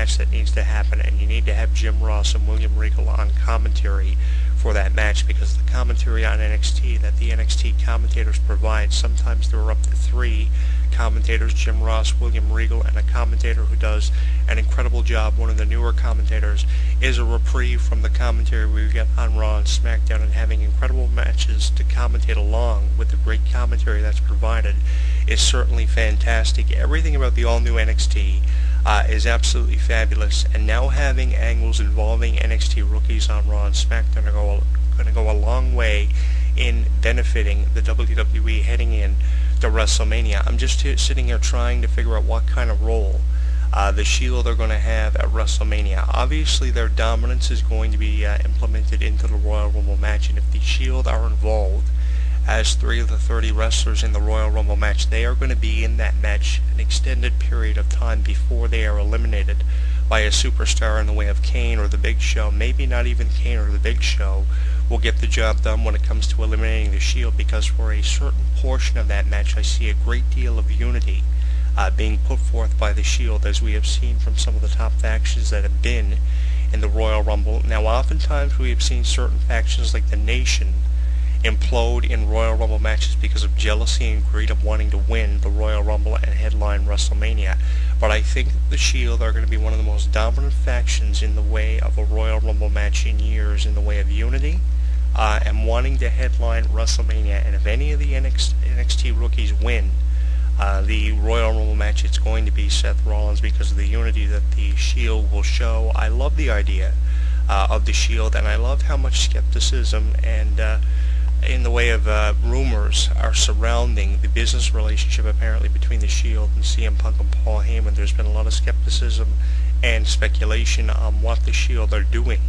match that needs to happen, and you need to have Jim Ross and William Regal on commentary for that match, because the commentary on NXT that the NXT commentators provide, sometimes there are up to 3 commentators, Jim Ross, William Regal, and a commentator who does an incredible job. One of the newer commentators is a reprieve from the commentary we get on Raw and SmackDown, and having incredible matches to commentate along with the great commentary that's provided is certainly fantastic. Everything about the all-new NXT is absolutely fabulous, and now having angles involving NXT rookies on Raw and SmackDown are going to go a long way in benefiting the WWE heading in to WrestleMania. I'm just sitting here trying to figure out what kind of role the Shield are going to have at WrestleMania. Obviously, their dominance is going to be implemented into the Royal Rumble match, and if the Shield are involved as 3 of the 30 wrestlers in the Royal Rumble match, they are going to be in that match an extended period of time before they are eliminated by a superstar in the way of Kane or the Big Show. Maybe not even Kane or the Big Show will get the job done when it comes to eliminating the Shield, because for a certain portion of that match I see a great deal of unity being put forth by the Shield, as we have seen from some of the top factions that have been in the Royal Rumble. Now, oftentimes we have seen certain factions like the Nation implode in Royal Rumble matches because of jealousy and greed of wanting to win the Royal Rumble and headline WrestleMania. But I think the Shield are going to be one of the most dominant factions in the way of a Royal Rumble match in years, in the way of unity and wanting to headline WrestleMania. And if any of the NXT rookies win the Royal Rumble match, it's going to be Seth Rollins, because of the unity that the Shield will show. I love the idea of the Shield, and I love how much skepticism and in the way of rumors are surrounding the business relationship apparently between the Shield and CM Punk and Paul Heyman. There's been a lot of skepticism and speculation on what the Shield are doing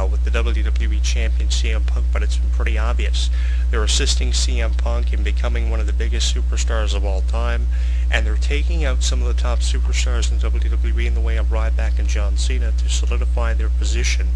with the WWE Champion CM Punk, but it's been pretty obvious. They're assisting CM Punk in becoming one of the biggest superstars of all time, and they're taking out some of the top superstars in WWE in the way of Ryback and John Cena to solidify their position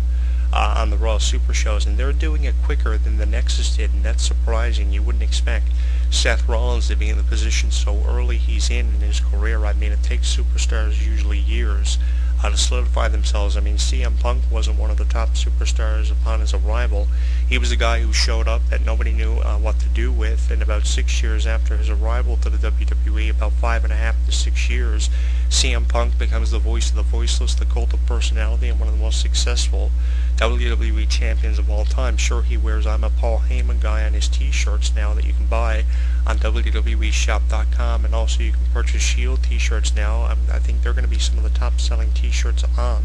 on the Raw Super Shows, and they're doing it quicker than the Nexus did, and that's surprising. You wouldn't expect Seth Rollins to be in the position so early he's in his career. I mean, it takes superstars usually years to solidify themselves. I mean, CM Punk wasn't one of the top superstars upon his arrival. He was a guy who showed up that nobody knew what to do with, and about 6 years after his arrival to the WWE, about 5.5 to 6 years, CM Punk becomes the voice of the voiceless, the cult of personality, and one of the most successful WWE champions of all time. Sure, he wears "I'm a Paul Heyman guy" on his t-shirts now that you can buy on WWEshop.com, and also you can purchase Shield t-shirts now. I think they're going to be some of the top-selling t-shirts on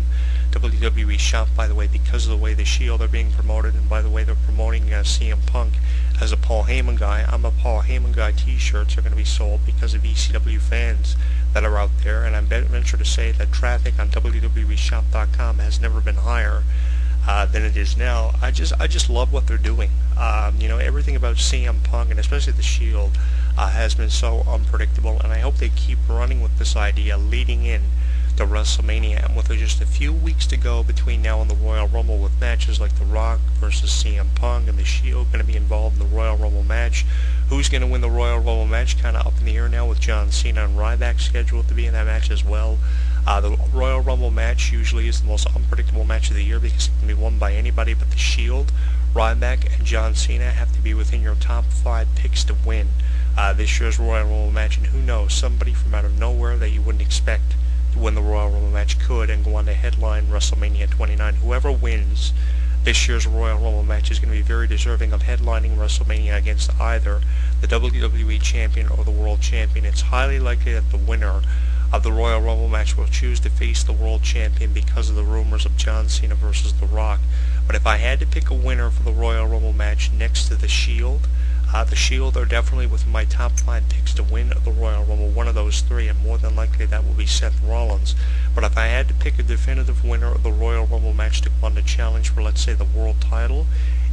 WWE Shop, by the way, because of the way the Shield are being promoted, and by the way they're promoting CM Punk as a Paul Heyman guy. "I'm a Paul Heyman guy" t-shirts are going to be sold because of ECW fans that are out there, and I venture to say that traffic on WWEshop.com has never been higher than it is now. I just love what they're doing. You know, everything about CM Punk, and especially the Shield, has been so unpredictable, and I hope they keep running with this idea leading in to WrestleMania. And with just a few weeks to go between now and the Royal Rumble, with matches like The Rock versus CM Punk and the Shield going to be involved in the Royal Rumble match, who's going to win the Royal Rumble match kind of up in the air now, with John Cena and Ryback scheduled to be in that match as well. The Royal Rumble match usually is the most unpredictable match of the year because it can be won by anybody, but the Shield, Ryback, and John Cena have to be within your top 5 picks to win this year's Royal Rumble match. And who knows, somebody from out of nowhere that you wouldn't expect to win the Royal Rumble match could and go on to headline WrestleMania 29. Whoever wins this year's Royal Rumble match is going to be very deserving of headlining WrestleMania against either the WWE Champion or the World Champion. It's highly likely that the winner of the Royal Rumble match will choose to face the World Champion because of the rumors of John Cena versus The Rock. But if I had to pick a winner for the Royal Rumble match next to the Shield are definitely within my top 5 picks to win the Royal Rumble, one of those 3, and more than likely that will be Seth Rollins. But if I had to pick a definitive winner of the Royal Rumble match to go on to challenge for, let's say, the world title,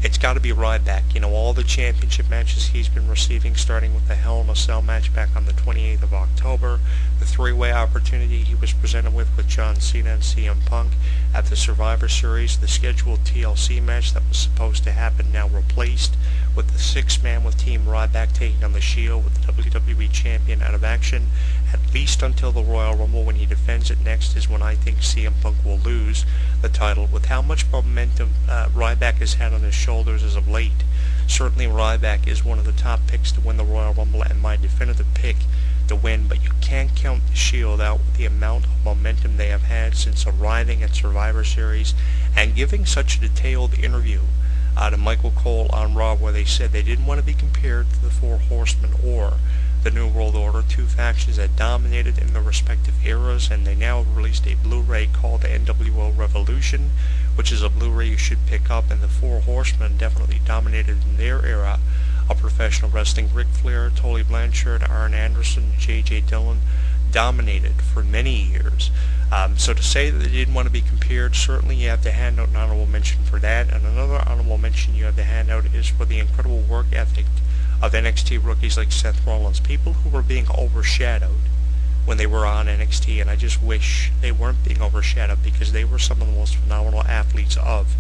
it's got to be Ryback. You know, all the championship matches he's been receiving, starting with the Hell in a Cell match back on the 28th of October, the 3-way opportunity he was presented with John Cena and CM Punk at the Survivor Series, the scheduled TLC match that was supposed to happen now replaced with the six-man with Team Ryback taking on the Shield with the WWE Champion out of action, at least until the Royal Rumble. When he defends it next is when I think CM Punk will lose the title. With how much momentum Ryback has had on his shoulders as of late, certainly Ryback is one of the top picks to win the Royal Rumble and my definitive pick to win, but you can't count the Shield out with the amount of momentum they have had since arriving at Survivor Series and giving such a detailed interview to Michael Cole on Raw, where they said they didn't want to be compared to the Four Horsemen or the New World Order, two factions that dominated in their respective eras, and they now have released a Blu-ray called the NWO Revolution, which is a Blu-ray you should pick up, and the Four Horsemen definitely dominated in their era of professional wrestling. Ric Flair, Tully Blanchard, Arn Anderson, J.J. Dillon dominated for many years. So to say that they didn't want to be compared, certainly you have to hand out an honorable mention for that. And another honorable mention you have to hand out is for the incredible work ethic of NXT rookies like Seth Rollins, people who were being overshadowed when they were on NXT, and I just wish they weren't being overshadowed because they were some of the most phenomenal athletes of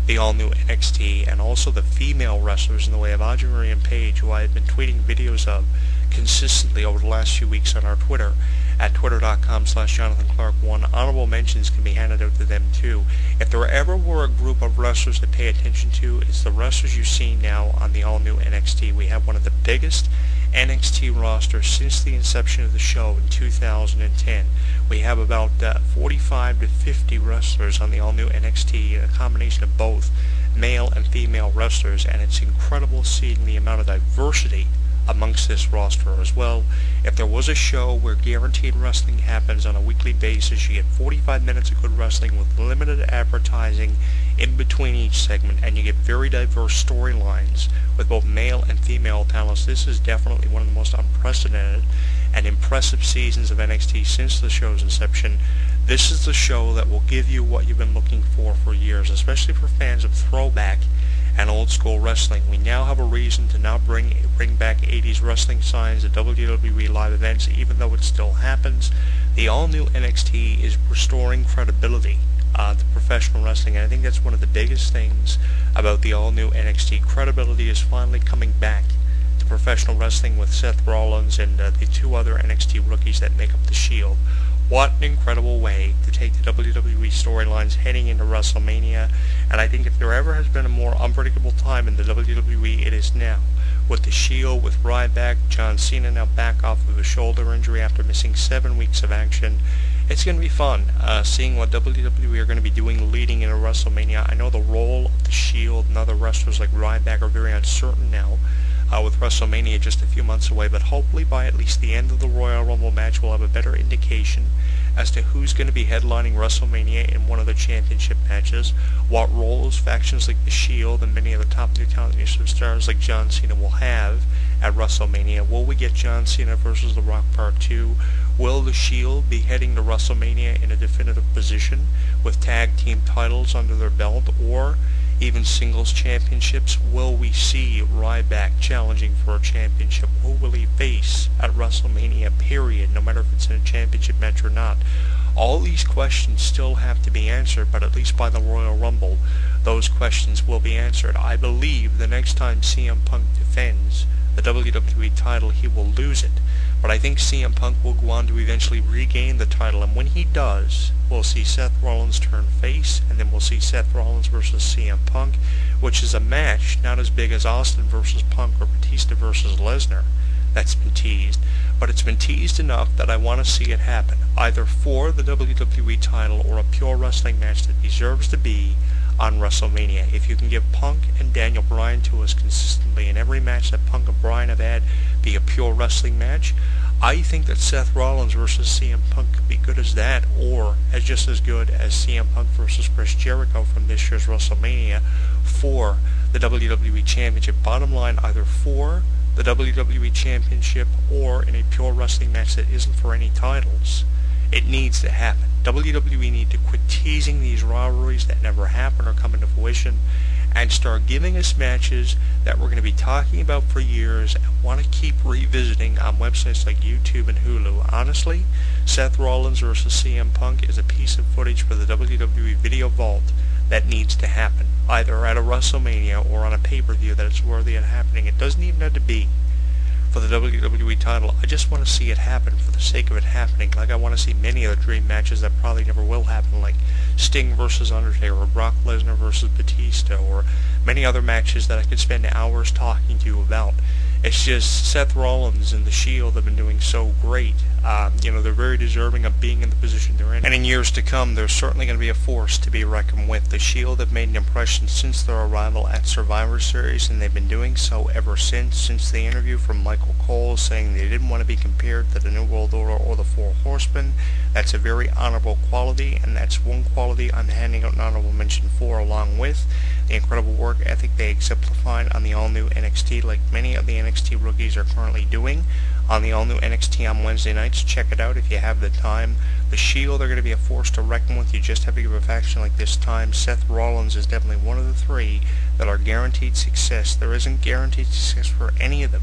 the all-new NXT, and also the female wrestlers in the way of Audrey Marie and Paige, who I have been tweeting videos of consistently over the last few weeks on our Twitter at twitter.com/JonathanClarke1. Honorable mentions can be handed out to them too. If there ever were a group of wrestlers to pay attention to, it's the wrestlers you see now on the all-new NXT. We have one of the biggest NXT rosters since the inception of the show in 2010. We have about 45 to 50 wrestlers on the all-new NXT, a combination of both male and female wrestlers, and it's incredible seeing the amount of diversity amongst this roster as well. If there was a show where guaranteed wrestling happens on a weekly basis, you get 45 minutes of good wrestling with limited advertising in between each segment, and you get very diverse storylines with both male and female talents. This is definitely one of the most unprecedented and impressive seasons of NXT since the show's inception. This is the show that will give you what you've been looking for years, especially for fans of throwback and old school wrestling. We now have a reason to not bring back 80s wrestling signs at WWE live events, even though it still happens. The all-new NXT is restoring credibility to professional wrestling, and I think that's one of the biggest things about the all-new NXT. Credibility is finally coming back to professional wrestling with Seth Rollins and the two other NXT rookies that make up the Shield. What an incredible way to take the WWE storylines heading into WrestleMania, and I think if there ever has been a more unpredictable time in the WWE, it is now. With the Shield, with Ryback, John Cena now back off of a shoulder injury after missing 7 weeks of action. It's going to be fun seeing what WWE are going to be doing leading into WrestleMania. I know the role of the Shield and other wrestlers like Ryback are very uncertain now, with WrestleMania just a few months away, but hopefully by at least the end of the Royal Rumble match we'll have a better indication as to who's going to be headlining WrestleMania in one of the championship matches, what roles factions like the Shield and many of the top new talent stars like John Cena will have at WrestleMania. Will we get John Cena versus The Rock Part 2? Will the Shield be heading to WrestleMania in a definitive position with tag team titles under their belt, or even singles championships? Will we see Ryback challenging for a championship? Who will he face at WrestleMania, period, no matter if it's in a championship match or not? All these questions still have to be answered, but at least by the Royal Rumble, those questions will be answered. I believe the next time CM Punk defends the WWE title, he will lose it. But I think CM Punk will go on to eventually regain the title, and when he does, we'll see Seth Rollins turn face, and then we'll see Seth Rollins versus CM Punk, which is a match not as big as Austin versus Punk or Batista versus Lesnar. That's been teased, but it's been teased enough that I want to see it happen, either for the WWE title or a pure wrestling match that deserves to be on WrestleMania. If you can give Punk and Daniel Bryan to us consistently in every match that Punk and Bryan have had be a pure wrestling match, I think that Seth Rollins versus CM Punk could be good as that, or as just as good as CM Punk versus Chris Jericho from this year's WrestleMania for the WWE Championship. Bottom line, either for the WWE Championship or in a pure wrestling match that isn't for any titles. It needs to happen. WWE need to quit teasing these rivalries that never happen or come into fruition, and start giving us matches that we're going to be talking about for years and want to keep revisiting on websites like YouTube and Hulu. Honestly, Seth Rollins versus CM Punk is a piece of footage for the WWE Video Vault that needs to happen, either at a WrestleMania or on a pay-per-view that is worthy of happening. It doesn't even have to be for the WWE title. I just want to see it happen for the sake of it happening, like I want to see many of the dream matches that probably never will happen, like Sting versus Undertaker, or Brock Lesnar versus Batista, or many other matches that I could spend hours talking to you about. It's just Seth Rollins and The Shield have been doing so great. They're very deserving of being in the position they're in. And in years to come, they're certainly going to be a force to be reckoned with. The Shield have made an impression since their arrival at Survivor Series, and they've been doing so ever since the interview from Michael Cole saying they didn't want to be compared to the New World Order or the Four Horsemen. That's a very honorable quality, and that's one quality I'm handing out an honorable mention for, along with the incredible work ethic they exemplified on the all-new NXT, like many of the NXT rookies are currently doing on the all-new NXT on Wednesday nights. Check it out if you have the time. The Shield are going to be a force to reckon with. You just have to give a faction like this time. Seth Rollins is definitely one of the three that are guaranteed success. There isn't guaranteed success for any of them,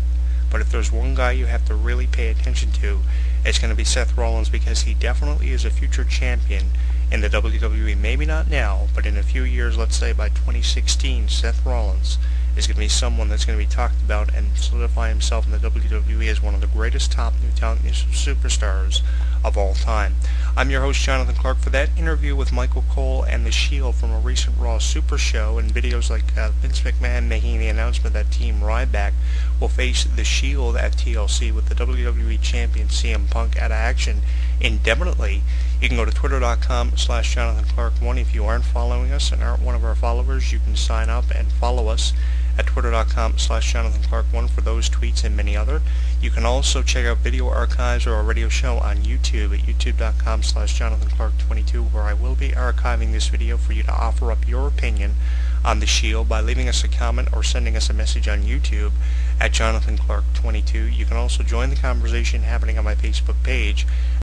but if there's one guy you have to really pay attention to, it's going to be Seth Rollins, because he definitely is a future champion in the WWE. Maybe not now, but in a few years, let's say by 2016, Seth Rollins is going to be someone that's going to be talked about and solidify himself in the WWE as one of the greatest top new talent superstars of all time. I'm your host, Jonathan Clarke. For that interview with Michael Cole and The Shield from a recent Raw Super Show, and videos like Vince McMahon making the announcement that Team Ryback will face The Shield at TLC with the WWE Champion CM Punk out of action indefinitely, you can go to twitter.com/JonathanClarke1. If you aren't following us and aren't one of our followers, you can sign up and follow us at twitter.com/JonathanClarke1 for those tweets and many other. You can also check out video archives or our radio show on YouTube at youtube.com/JonathanClarke22, where I will be archiving this video for you to offer up your opinion on The Shield by leaving us a comment or sending us a message on YouTube at JonathanClarke22. You can also join the conversation happening on my Facebook page